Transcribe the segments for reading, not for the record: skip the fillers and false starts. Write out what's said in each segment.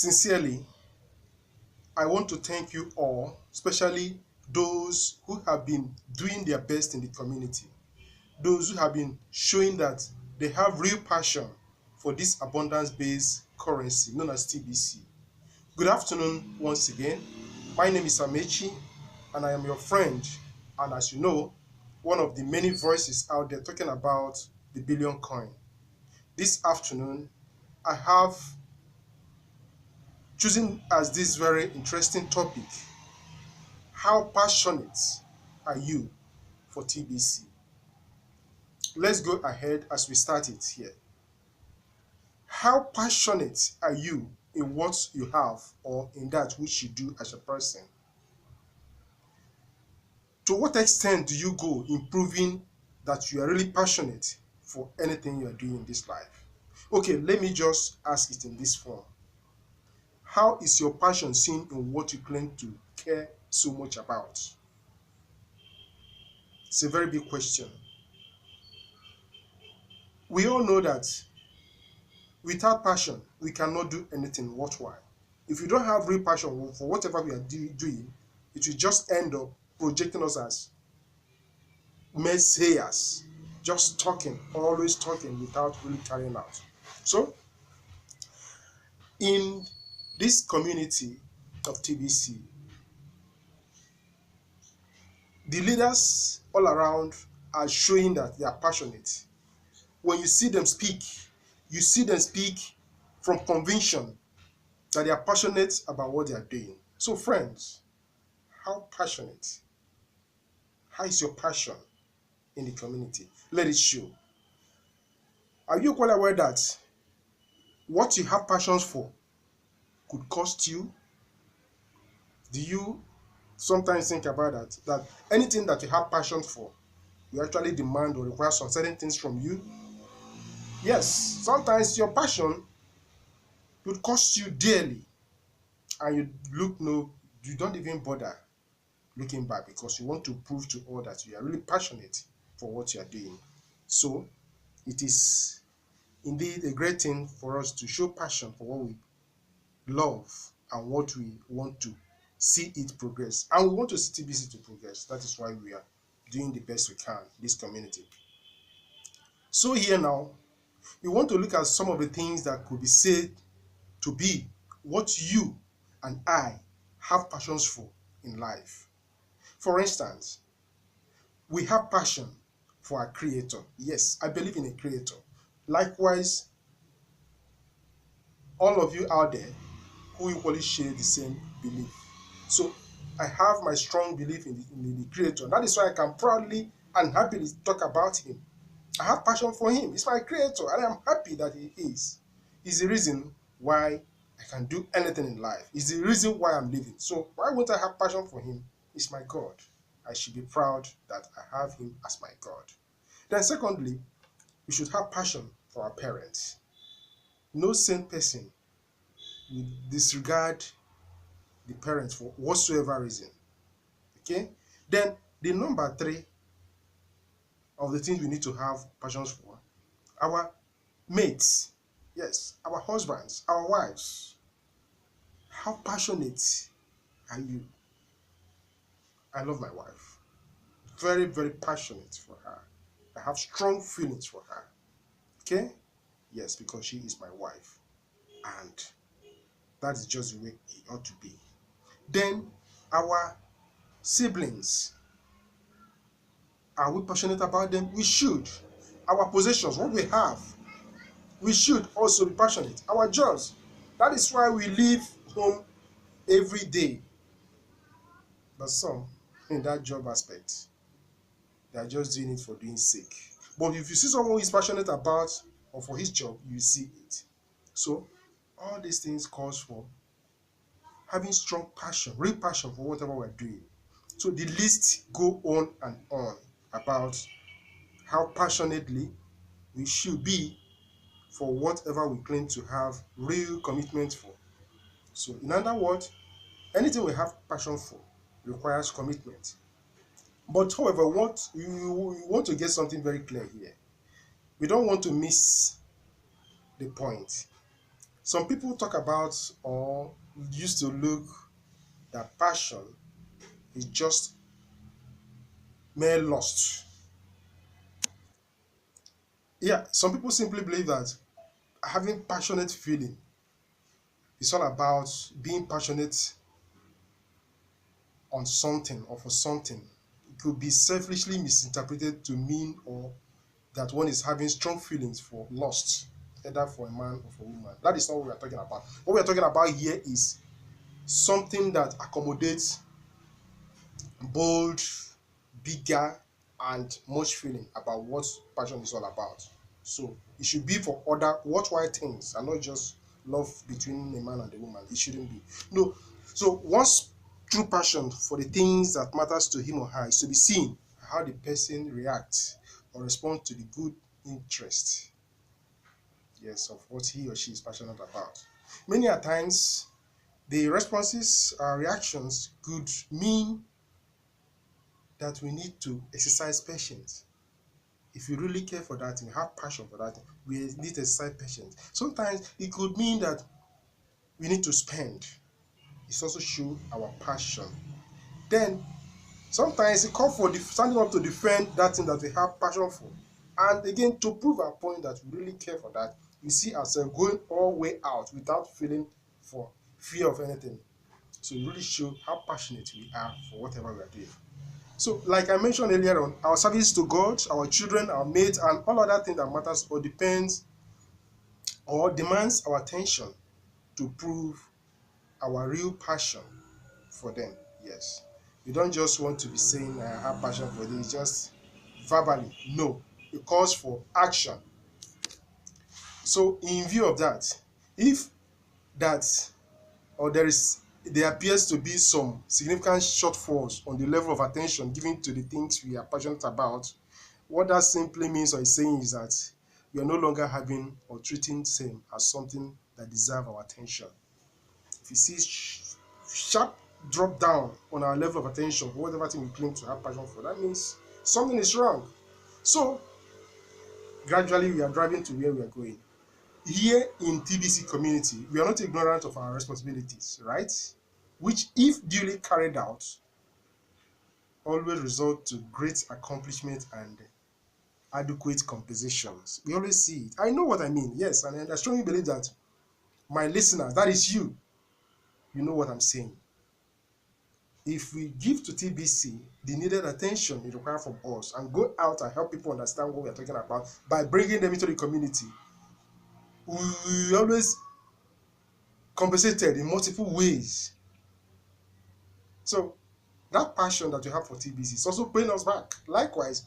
Sincerely, I want to thank you all, especially those who have been doing their best in the community, those who have been showing that they have real passion for this abundance based currency known as TBC. Good afternoon once again. My name is Amechi, and I am your friend. And as you know, one of the many voices out there talking about the billion coin. This afternoon, I have chosen as this very interesting topic: how passionate are you for TBC? Let's go ahead as we start it here. How passionate are you in what you have or in that which you do as a person? To what extent do you go in proving that you are really passionate for anything you are doing in this life? Okay, let me just ask it in this form. How is your passion seen in what you claim to care so much about? It's a very big question. We all know that without passion, we cannot do anything worthwhile. If you don't have real passion for whatever we are doing, it will just end up projecting us as messiahs, just talking, always talking without really carrying out. So, in this community of TBC, the leaders all around are showing that they are passionate. When you see them speak, you see them speak from conviction that they are passionate about what they are doing. So, friends, how passionate? How is your passion in the community? Let it show. Are you quite aware that what you have passions for could cost you? Do you sometimes think about that? That anything that you have passion for, you actually demand or require some certain things from you? Yes, sometimes your passion would cost you dearly, and you don't even bother looking back because you want to prove to all that you are really passionate for what you are doing. So it is indeed a great thing for us to show passion for what we love and what we want to see it progress. And we want to see TBC to progress. That is why we are doing the best we can in this community. So here now, we want to look at some of the things that could be said to be what you and I have passions for in life. For instance, we have passion for our creator. Yes, I believe in a creator. Likewise, all of you out there who equally share the same belief. So I have my strong belief in the creator. That is why I can proudly and happily talk about him. I have passion for him. He's my creator, and I'm happy that he is. He's the reason why I can do anything in life. He's the reason why I'm living. So why won't I have passion for him? He's my God. I should be proud that I have him as my God. Then secondly, we should have passion for our parents. No sane person will disregard the parents for whatsoever reason. Okay? Then the number three of the things we need to have passions for: our mates. Yes, our husbands, our wives. How passionate are you? I love my wife. Very, very passionate for her. I have strong feelings for her. Okay? Yes, because she is my wife. And that is just the way it ought to be. Then our siblings. Are we passionate about them? We should. Our possessions, what we have, we should also be passionate. Our jobs. That is why we leave home every day. But some, in that job aspect, they are just doing it for doing sake. But if you see someone who is passionate about or for his job, you see it. So all these things calls for having strong passion, real passion for whatever we're doing. So the list go on and on about how passionately we should be for whatever we claim to have real commitment for. So in other words, anything we have passion for requires commitment. But however, what you want to get something very clear here. We don't want to miss the point. Some people talk about or used to look that passion is just mere lust. Yeah, some people simply believe that having passionate feeling is all about being passionate on something or for something. It could be selfishly misinterpreted to mean or that one is having strong feelings for lust, either for a man or for a woman. That is not what we are talking about. What we are talking about here is something that accommodates bold, bigger, and much feeling about what passion is all about. So it should be for other worthwhile things and not just love between a man and a woman. It shouldn't be. No. So once true passion for the things that matters to him or her is to be seen how the person reacts or responds to the good interest, yes, of what he or she is passionate about. Many a times the responses reactions could mean that we need to exercise patience. If you really care for that and have passion for that, we need to exercise patience. Sometimes it could mean that we need to spend. It's also show our passion. Then sometimes it calls for standing up to defend that thing that we have passion for. And again, to prove our point that we really care for that, we see ourselves going all the way out without feeling for fear of anything. So it really show how passionate we are for whatever we are doing. So, like I mentioned earlier on, our service to God, our children, our mates, and all other things that matters or depends or demands our attention to prove our real passion for them. Yes. We don't just want to be saying I have passion for this, just verbally. No. It calls for action. So, in view of that, if that or there appears to be some significant shortfalls on the level of attention given to the things we are passionate about, what that simply means or is saying is that we are no longer having or treating same as something that deserve our attention. If you see sharp drop down on our level of attention for whatever thing we claim to have passion for, that means something is wrong. So gradually we are driving to where we are going. Here in TBC community, we are not ignorant of our responsibilities, right? Which, if duly carried out, always result to great accomplishment and adequate compensations. We always see it. I know what I mean, yes, and I strongly believe that my listeners, that is you, you know what I'm saying. If we give to TBC the needed attention it requires from us and go out and help people understand what we are talking about by bringing them into the community, we always compensated in multiple ways. So that passion that you have for TBC is also paying us back. Likewise,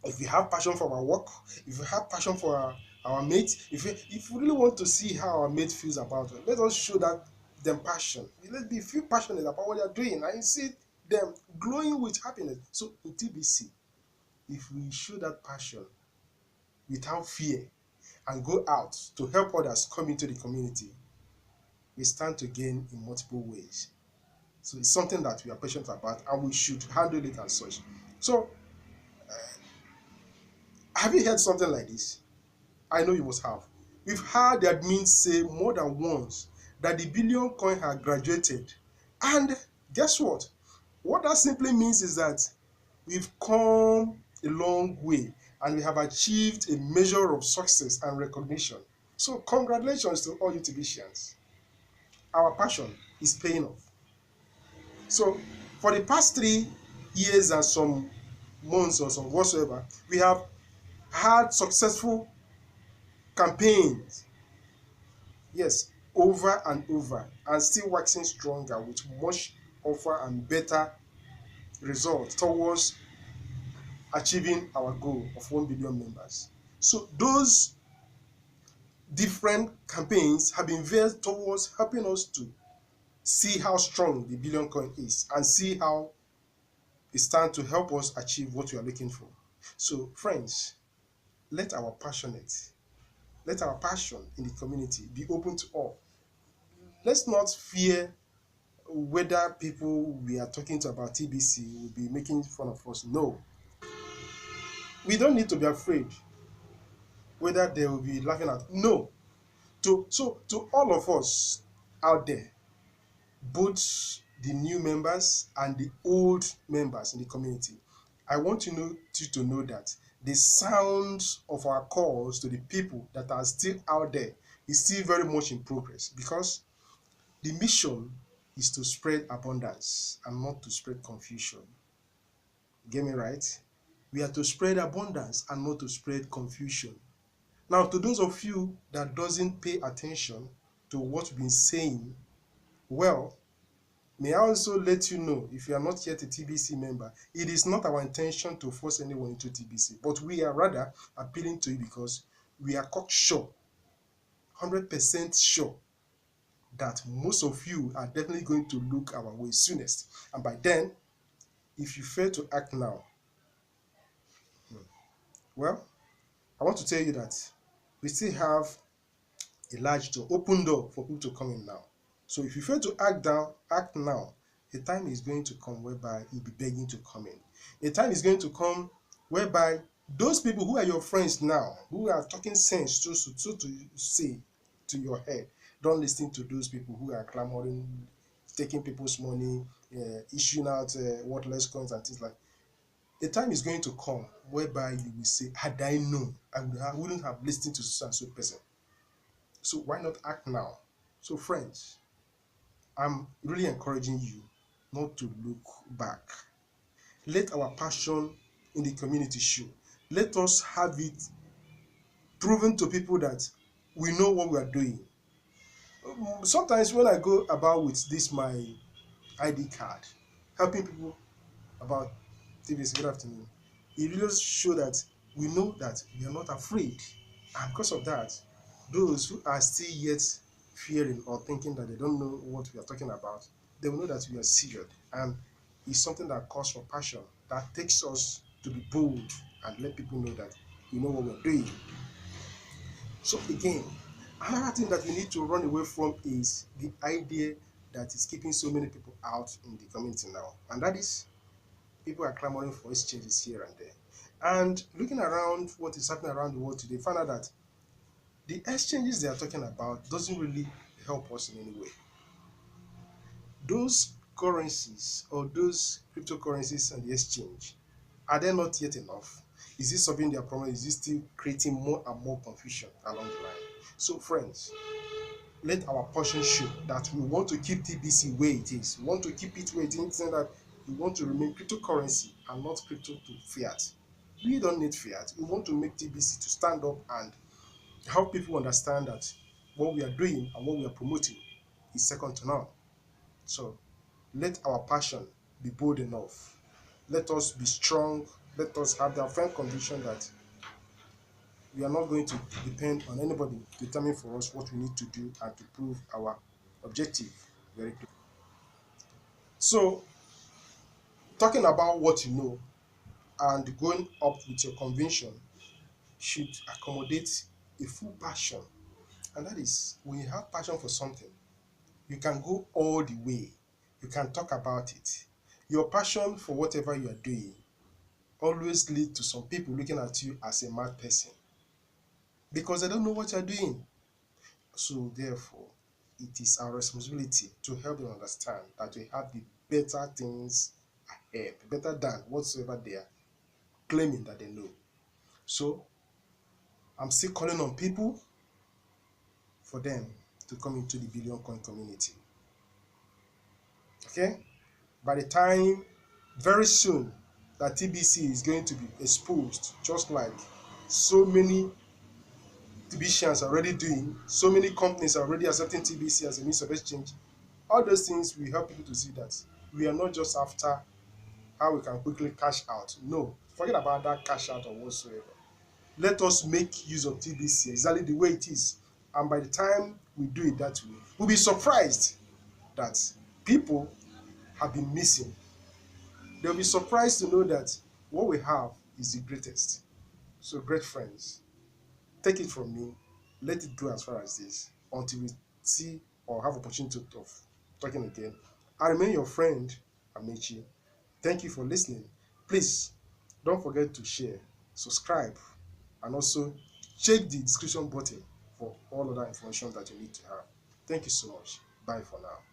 if we have passion for our work, if we have passion for our mates, if we really want to see how our mate feels about it, let us show that them passion. Let be feel passionate about what they are doing and you see them glowing with happiness. So in TBC, if we show that passion without fear and go out to help others come into the community, we stand to gain in multiple ways. So it's something that we are passionate about and we should handle it as such. So have you heard something like this? I know you must have. We've heard the admin say more than once that the billion coin had graduated. And guess what? What that simply means is that we've come a long way and we have achieved a measure of success and recognition. So congratulations to all you TBCians. Our passion is paying off. So for the past 3 years and some months or some whatsoever, we have had successful campaigns, yes, over and over, and still waxing stronger with much offer and better results towards achieving our goal of 1 billion members. So those different campaigns have been veered towards helping us to see how strong the billion coin is and see how it stands to help us achieve what we are looking for. So friends, let our passion in the community be open to all. Let's not fear whether people we are talking to about TBC will be making fun of us. No, we don't need to be afraid whether they will be laughing at. No, To all of us out there, both the new members and the old members in the community, I want you to know that the sound of our calls to the people that are still out there is still very much in progress, because the mission is to spread abundance and not to spread confusion. Get me right? We are to spread abundance and not to spread confusion. Now, to those of you that doesn't pay attention to what we've been saying, well, may I also let you know, if you are not yet a TBC member, it is not our intention to force anyone into TBC, but we are rather appealing to you because we are cocksure, 100% sure that most of you are definitely going to look our way soonest. And by then, if you fail to act now, well, I want to tell you that we still have a large door, open door for people to come in now. So if you fail to act now, a time is going to come whereby you'll be begging to come in. A time is going to come whereby those people who are your friends now, who are talking sense to say to your head, don't listen to those people who are clamoring, taking people's money, issuing out worthless coins and things like. The time is going to come whereby you will say, had I known, I wouldn't have listened to such and so person. So why not act now? So friends, I'm really encouraging you not to look back. Let our passion in the community show. Let us have it proven to people that we know what we are doing. Sometimes when I go about with this my ID card, helping people about TVC, good afternoon, it really shows that we know that we are not afraid. And because of that, those who are still yet fearing or thinking that they don't know what we are talking about, they will know that we are serious. And it's something that calls for passion, that takes us to be bold and let people know that we know what we're doing. So again, another thing that we need to run away from is the idea that is keeping so many people out in the community now. And that is, people are clamoring for exchanges here and there. And looking around what is happening around the world today, find out that the exchanges they are talking about doesn't really help us in any way. Those currencies or those cryptocurrencies and the exchange, are they not yet enough? Is it solving their problem? Is it still creating more and more confusion along the line? So friends, let our passion show that we want to keep TBC where it is. We want to keep it where it is, saying that we want to remain cryptocurrency and not crypto to fiat. We don't need fiat. We want to make TBC to stand up and help people understand that what we are doing and what we are promoting is second to none. So let our passion be bold enough. Let us be strong. Let us have that firm conviction that we are not going to depend on anybody to determine for us what we need to do and to prove our objective very clear. So, talking about what you know and going up with your conviction should accommodate a full passion. And that is, when you have passion for something, you can go all the way. You can talk about it. Your passion for whatever you are doing always leads to some people looking at you as a mad person because they don't know what you're doing. So therefore, it is our responsibility to help them understand that we have the better things ahead, better than whatsoever they are claiming that they know. So I'm still calling on people for them to come into the Billion Coin community. Okay? By the time, very soon, that TBC is going to be exposed, just like so many TBCians are already doing, so many companies are already accepting TBC as a means of exchange. All those things will help people to see that we are not just after how we can quickly cash out. No, forget about that cash out or whatsoever. Let us make use of TBC exactly the way it is. And by the time we do it that way, we'll be surprised that people have been missing. They'll be surprised to know that what we have is the greatest. So, great friends, take it from me, let it go as far as this until we see or have opportunity of talking again. I remain your friend, Amechi. Thank you for listening. Please don't forget to share, subscribe, and also check the description button for all other information that you need to have. Thank you so much. Bye for now.